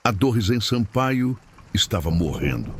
A Torres em Sampaio estava morrendo.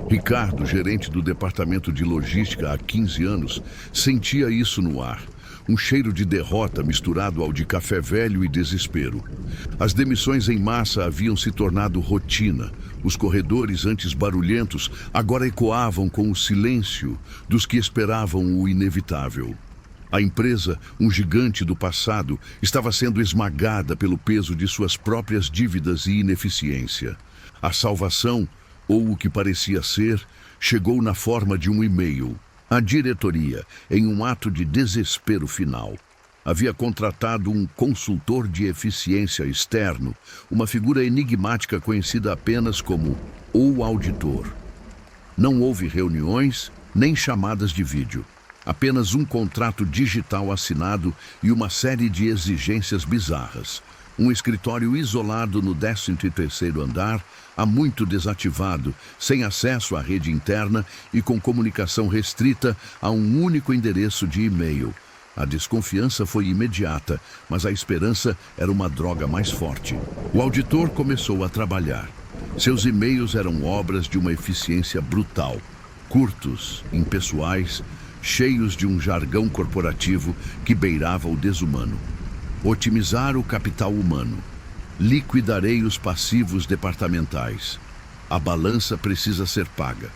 Ricardo, gerente do departamento de logística há 15 anos, sentia isso no ar. Um cheiro de derrota misturado ao de café velho e desespero. As demissões em massa haviam se tornado rotina. Os corredores, antes barulhentos, agora ecoavam com o silêncio dos que esperavam o inevitável. A empresa, um gigante do passado, estava sendo esmagada pelo peso de suas próprias dívidas e ineficiência. A salvação, ou o que parecia ser, chegou na forma de um e-mail. A diretoria, em um ato de desespero final, havia contratado um consultor de eficiência externo, uma figura enigmática conhecida apenas como o auditor. Não houve reuniões, nem chamadas de vídeo. Apenas um contrato digital assinado e uma série de exigências bizarras. Um escritório isolado no 13º andar, há muito desativado, sem acesso à rede interna e com comunicação restrita a um único endereço de e-mail. A desconfiança foi imediata, mas a esperança era uma droga mais forte. O auditor começou a trabalhar. Seus e-mails eram obras de uma eficiência brutal, curtos, impessoais, cheios de um jargão corporativo que beirava o desumano. Otimizar o capital humano. Liquidarei os passivos departamentais. A balança precisa ser paga.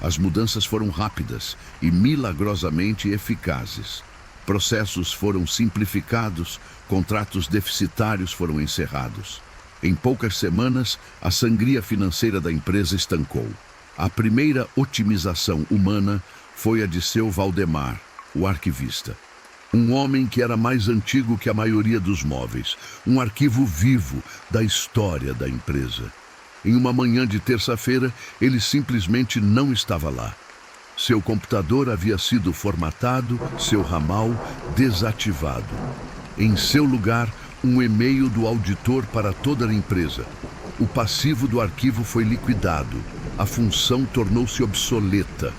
As mudanças foram rápidas e milagrosamente eficazes. Processos foram simplificados, contratos deficitários foram encerrados. Em poucas semanas, a sangria financeira da empresa estancou. A primeira otimização humana foi a de seu Valdemar, o arquivista. Um homem que era mais antigo que a maioria dos móveis, um arquivo vivo da história da empresa. Em uma manhã de terça-feira, ele simplesmente não estava lá. Seu computador havia sido formatado, seu ramal desativado. Em seu lugar, um e-mail do auditor para toda a empresa. O passivo do arquivo foi liquidado. A função tornou-se obsoleta.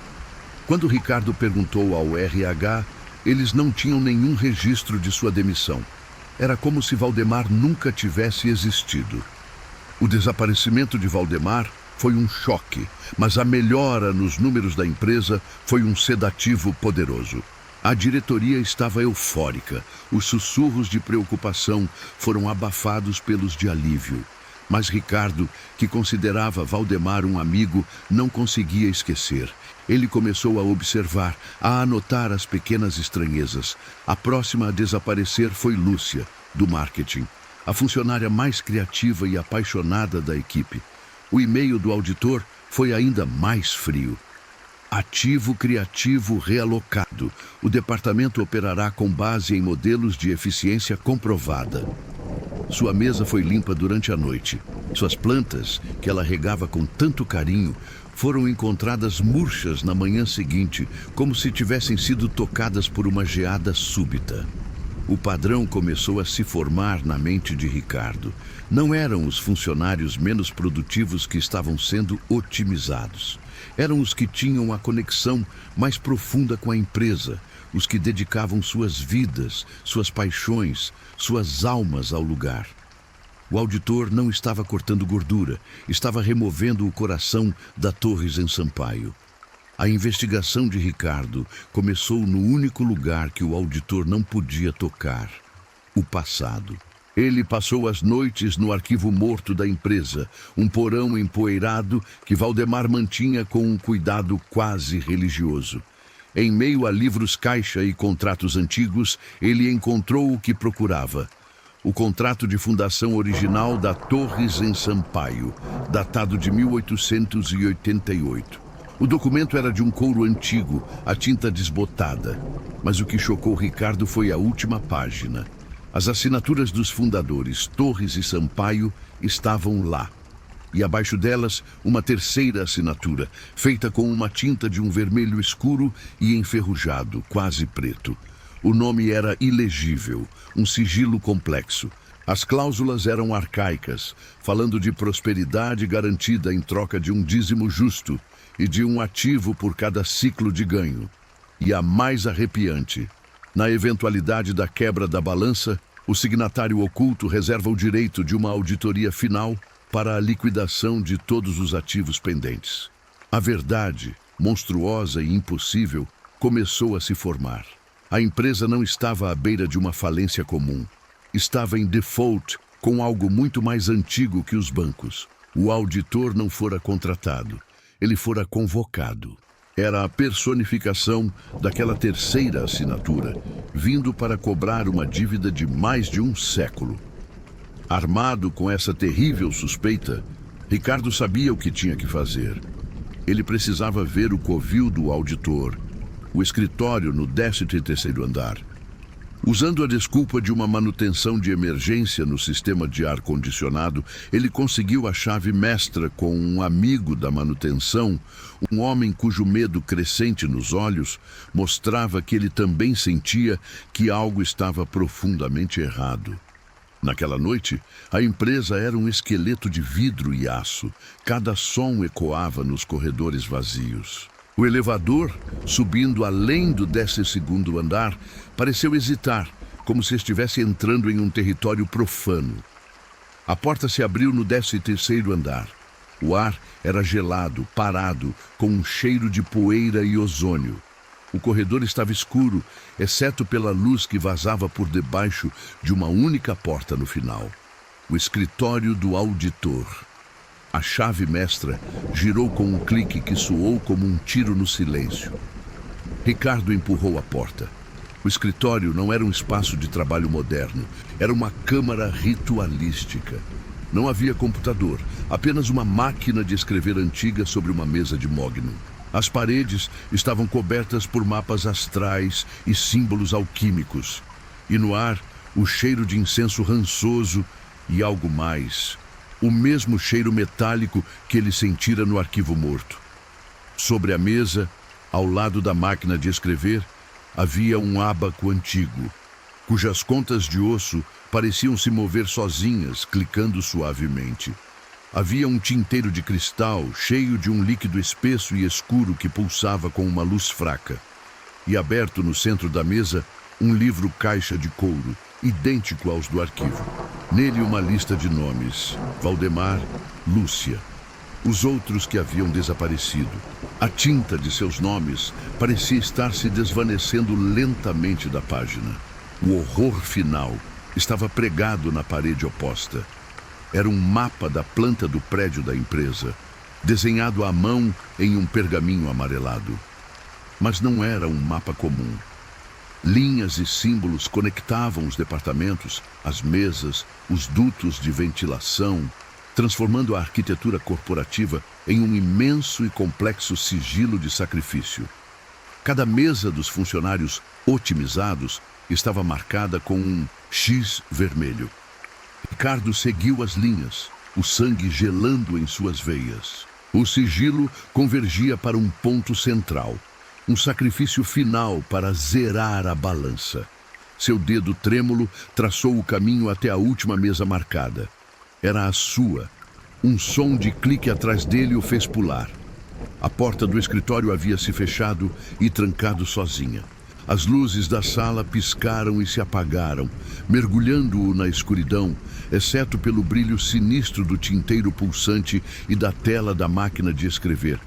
Quando Ricardo perguntou ao RH, eles não tinham nenhum registro de sua demissão. Era como se Valdemar nunca tivesse existido. O desaparecimento de Valdemar foi um choque, mas a melhora nos números da empresa foi um sedativo poderoso. A diretoria estava eufórica. Os sussurros de preocupação foram abafados pelos de alívio. Mas Ricardo, que considerava Valdemar um amigo, não conseguia esquecer. Ele começou a observar, a anotar as pequenas estranhezas. A próxima a desaparecer foi Lúcia, do marketing, a funcionária mais criativa e apaixonada da equipe. O e-mail do auditor foi ainda mais frio. Ativo criativo realocado. O departamento operará com base em modelos de eficiência comprovada. Sua mesa foi limpa durante a noite. Suas plantas, que ela regava com tanto carinho, foram encontradas murchas na manhã seguinte, como se tivessem sido tocadas por uma geada súbita. O padrão começou a se formar na mente de Ricardo. Não eram os funcionários menos produtivos que estavam sendo otimizados. Eram os que tinham a conexão mais profunda com a empresa, os que dedicavam suas vidas, suas paixões, suas almas ao lugar. O auditor não estava cortando gordura, estava removendo o coração da Torres em Sampaio. A investigação de Ricardo começou no único lugar que o auditor não podia tocar: o passado. Ele passou as noites no arquivo morto da empresa, um porão empoeirado que Valdemar mantinha com um cuidado quase religioso. Em meio a livros caixa e contratos antigos, ele encontrou o que procurava: o contrato de fundação original da Torres em Sampaio, datado de 1888. O documento era de um couro antigo, a tinta desbotada. Mas o que chocou Ricardo foi a última página. As assinaturas dos fundadores, Torres e Sampaio, estavam lá. E abaixo delas, uma terceira assinatura, feita com uma tinta de um vermelho escuro e enferrujado, quase preto. O nome era ilegível, um sigilo complexo. As cláusulas eram arcaicas, falando de prosperidade garantida em troca de um dízimo justo e de um ativo por cada ciclo de ganho. E a mais arrepiante: na eventualidade da quebra da balança, o signatário oculto reserva o direito de uma auditoria final para a liquidação de todos os ativos pendentes. A verdade, monstruosa e impossível, começou a se formar. A empresa não estava à beira de uma falência comum. Estava em default com algo muito mais antigo que os bancos. O auditor não fora contratado, ele fora convocado. Era a personificação daquela terceira assinatura, vindo para cobrar uma dívida de mais de um século. Armado com essa terrível suspeita, Ricardo sabia o que tinha que fazer. Ele precisava ver o covil do auditor, o escritório no 13º andar. Usando a desculpa de uma manutenção de emergência no sistema de ar-condicionado, ele conseguiu a chave mestra com um amigo da manutenção, um homem cujo medo crescente nos olhos mostrava que ele também sentia que algo estava profundamente errado. Naquela noite, a empresa era um esqueleto de vidro e aço. Cada som ecoava nos corredores vazios. O elevador, subindo além do 12º andar, pareceu hesitar, como se estivesse entrando em um território profano. A porta se abriu no 13º andar. O ar era gelado, parado, com um cheiro de poeira e ozônio. O corredor estava escuro, exceto pela luz que vazava por debaixo de uma única porta no final. O escritório do auditor. A chave mestra girou com um clique que soou como um tiro no silêncio. Ricardo empurrou a porta. O escritório não era um espaço de trabalho moderno, era uma câmara ritualística. Não havia computador, apenas uma máquina de escrever antiga sobre uma mesa de mogno. As paredes estavam cobertas por mapas astrais e símbolos alquímicos. E no ar, o cheiro de incenso rançoso e algo mais. O mesmo cheiro metálico que ele sentira no arquivo morto. Sobre a mesa, ao lado da máquina de escrever, havia um ábaco antigo, cujas contas de osso pareciam se mover sozinhas, clicando suavemente. Havia um tinteiro de cristal, cheio de um líquido espesso e escuro que pulsava com uma luz fraca. E aberto no centro da mesa, um livro caixa de couro, idêntico aos do arquivo. Nele uma lista de nomes: Valdemar, Lúcia. Os outros que haviam desaparecido. A tinta de seus nomes parecia estar se desvanecendo lentamente da página. O horror final estava pregado na parede oposta. Era um mapa da planta do prédio da empresa, desenhado à mão em um pergaminho amarelado. Mas não era um mapa comum. Linhas e símbolos conectavam os departamentos, as mesas, os dutos de ventilação, transformando a arquitetura corporativa em um imenso e complexo sigilo de sacrifício. Cada mesa dos funcionários otimizados estava marcada com um X vermelho. Ricardo seguiu as linhas, o sangue gelando em suas veias. O sigilo convergia para um ponto central, um sacrifício final para zerar a balança. Seu dedo trêmulo traçou o caminho até a última mesa marcada. Era a sua. Um som de clique atrás dele o fez pular. A porta do escritório havia se fechado e trancado sozinha. As luzes da sala piscaram e se apagaram, mergulhando-o na escuridão, exceto pelo brilho sinistro do tinteiro pulsante e da tela da máquina de escrever,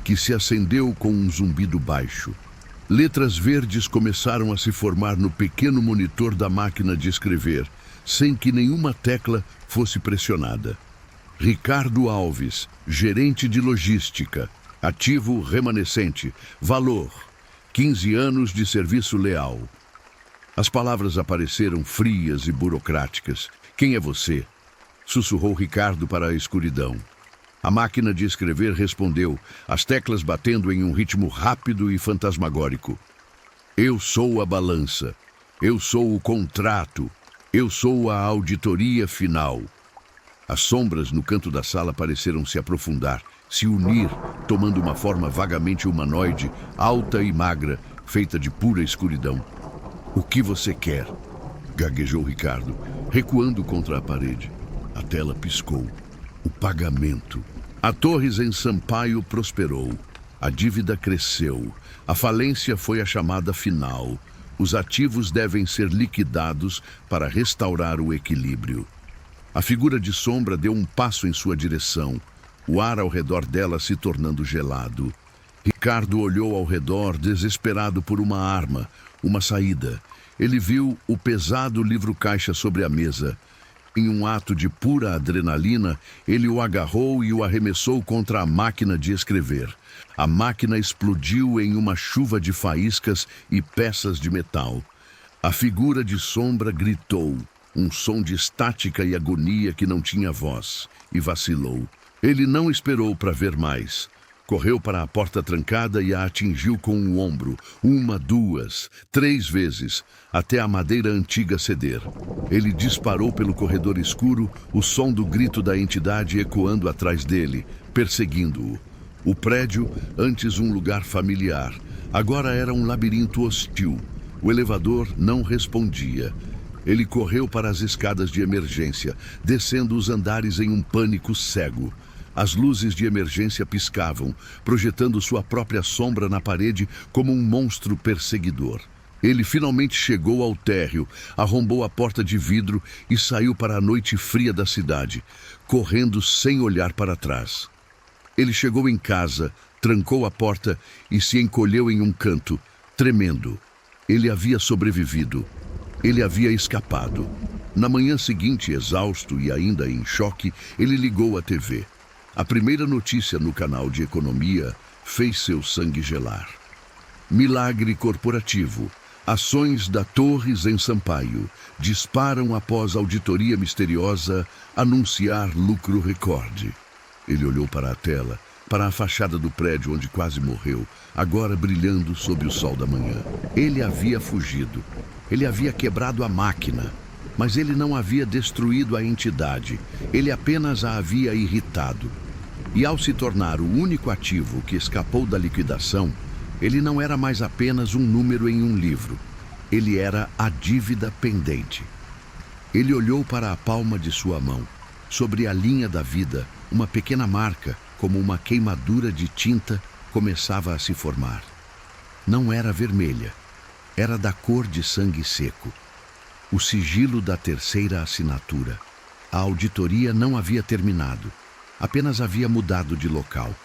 que se acendeu com um zumbido baixo. Letras verdes começaram a se formar no pequeno monitor da máquina de escrever, sem que nenhuma tecla fosse pressionada. Ricardo Alves, gerente de logística, ativo remanescente, valor, 15 anos de serviço leal. As palavras apareceram frias e burocráticas. Quem é você? Sussurrou Ricardo para a escuridão. A máquina de escrever respondeu, as teclas batendo em um ritmo rápido e fantasmagórico. Eu sou a balança. Eu sou o contrato. Eu sou a auditoria final. As sombras no canto da sala pareceram se aprofundar, se unir, tomando uma forma vagamente humanoide, alta e magra, feita de pura escuridão. O que você quer? Gaguejou Ricardo, recuando contra a parede. A tela piscou. O pagamento. A Torres em Sampaio prosperou. A dívida cresceu. A falência foi a chamada final. Os ativos devem ser liquidados para restaurar o equilíbrio. A figura de sombra deu um passo em sua direção, o ar ao redor dela se tornando gelado. Ricardo olhou ao redor, desesperado por uma arma, uma saída. Ele viu o pesado livro-caixa sobre a mesa. Em um ato de pura adrenalina, ele o agarrou e o arremessou contra a máquina de escrever. A máquina explodiu em uma chuva de faíscas e peças de metal. A figura de sombra gritou, um som de estática e agonia que não tinha voz, e vacilou. Ele não esperou para ver mais. Correu para a porta trancada e a atingiu com o ombro, 1, 2, 3 vezes, até a madeira antiga ceder. Ele disparou pelo corredor escuro, o som do grito da entidade ecoando atrás dele, perseguindo-o. O prédio, antes um lugar familiar, agora era um labirinto hostil. O elevador não respondia. Ele correu para as escadas de emergência, descendo os andares em um pânico cego. As luzes de emergência piscavam, projetando sua própria sombra na parede como um monstro perseguidor. Ele finalmente chegou ao térreo, arrombou a porta de vidro e saiu para a noite fria da cidade, correndo sem olhar para trás. Ele chegou em casa, trancou a porta e se encolheu em um canto, tremendo. Ele havia sobrevivido. Ele havia escapado. Na manhã seguinte, exausto e ainda em choque, ele ligou a TV. A primeira notícia no canal de economia fez seu sangue gelar. Milagre corporativo. Ações da Torres em Sampaio disparam após auditoria misteriosa anunciar lucro recorde. Ele olhou para a tela, para a fachada do prédio onde quase morreu, agora brilhando sob o sol da manhã. Ele havia fugido. Ele havia quebrado a máquina. Mas ele não havia destruído a entidade. Ele apenas a havia irritado. E ao se tornar o único ativo que escapou da liquidação, ele não era mais apenas um número em um livro. Ele era a dívida pendente. Ele olhou para a palma de sua mão. Sobre a linha da vida, uma pequena marca, como uma queimadura de tinta, começava a se formar. Não era vermelha. Era da cor de sangue seco. O sigilo da terceira assinatura. A auditoria não havia terminado. Apenas havia mudado de local.